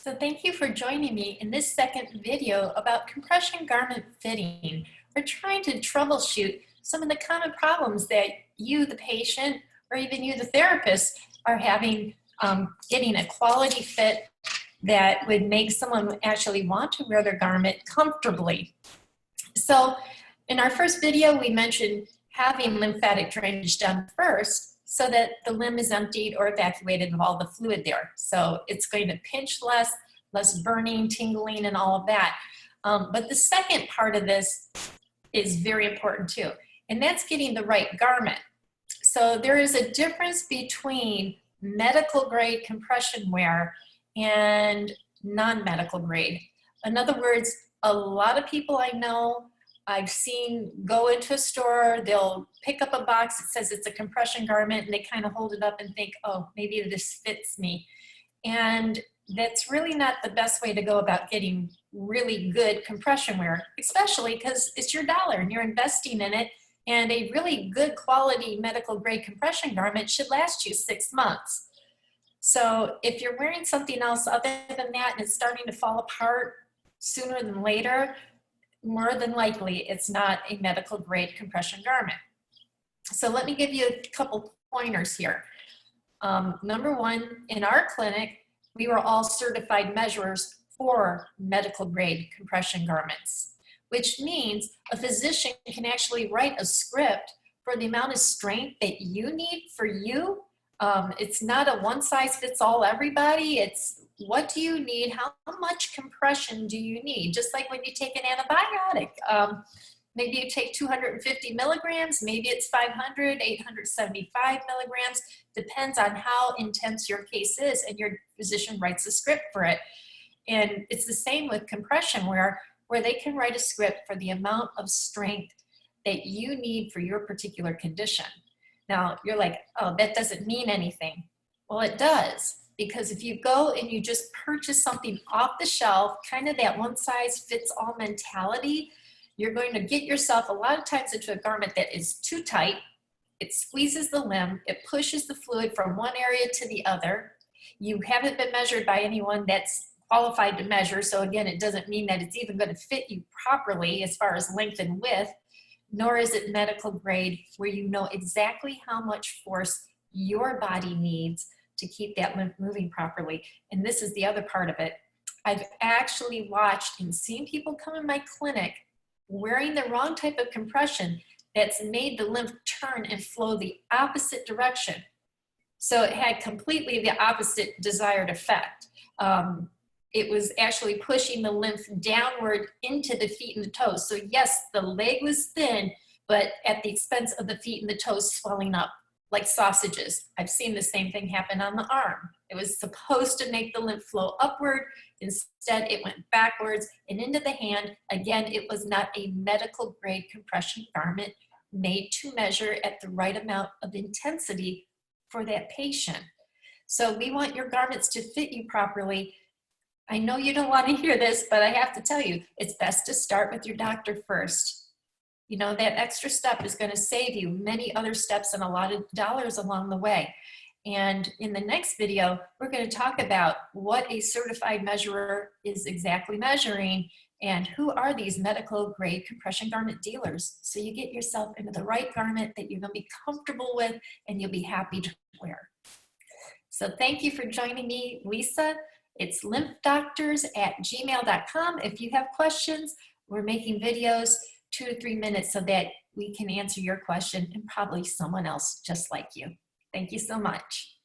So thank you for joining me in this second video about compression garment fitting. We're trying to troubleshoot some of the common problems that you, the patient, or even you, the therapist, are having getting a quality fit that would make someone actually want to wear their garment comfortably. So in our first video, we mentioned having lymphatic drainage done first so that the limb is emptied or evacuated of all the fluid there. So it's going to pinch less burning, tingling, and all of that. But the second part of this is very important too, and that's getting the right garment. So there is a difference between medical grade compression wear and non-medical grade. In other words, a lot of people I know I've seen go into a store, they'll pick up a box that says it's a compression garment, and they kind of hold it up and think, oh, maybe this fits me. And that's really not the best way to go about getting really good compression wear, especially because it's your dollar and you're investing in it, and a really good quality medical grade compression garment should last you 6 months. So if you're wearing something else other than that and it's starting to fall apart sooner than later, more than likely it's not a medical grade compression garment. So let me give you a couple pointers here. Number one, in our clinic, we were all certified measurers for medical grade compression garments, which means a physician can actually write a script for the amount of strength that you need for you. It's not a one size fits all everybody. It's what do you need? How much compression do you need? Just like when you take an antibiotic. Maybe you take 250 milligrams, maybe it's 500, 875 milligrams, depends on how intense your case is, and your physician writes a script for it. And it's the same with compression wear, where they can write a script for the amount of strength that you need for your particular condition. Now, you're like, oh, that doesn't mean anything. Well, it does, because if you go and you just purchase something off the shelf, kind of that one size fits all mentality, you're going to get yourself a lot of times into a garment that is too tight. It squeezes the limb, it pushes the fluid from one area to the other. You haven't been measured by anyone that's qualified to measure, so again, it doesn't mean that it's even going to fit you properly as far as length and width, nor is it medical grade where you know exactly how much force your body needs to keep that lymph moving properly. And this is the other part of it. I've actually watched and seen people come in my clinic wearing the wrong type of compression that's made the lymph turn and flow the opposite direction. So it had completely the opposite desired effect. It was actually pushing the lymph downward into the feet and the toes. So yes, the leg was thin, but at the expense of the feet and the toes swelling up like sausages. I've seen the same thing happen on the arm. It was supposed to make the lymph flow upward. Instead, it went backwards and into the hand. Again, it was not a medical grade compression garment made to measure at the right amount of intensity for that patient. So we want your garments to fit you properly. I know you don't want to hear this, but I have to tell you, it's best to start with your doctor first. You know, that extra step is going to save you many other steps and a lot of dollars along the way. And in the next video, we're going to talk about what a certified measurer is exactly measuring and who are these medical grade compression garment dealers. So you get yourself into the right garment that you're going to be comfortable with and you'll be happy to wear. So thank you for joining me, Lisa. It's lymphdoctors@gmail.com. If you have questions, we're making videos 2 to 3 minutes so that we can answer your question and probably someone else just like you. Thank you so much.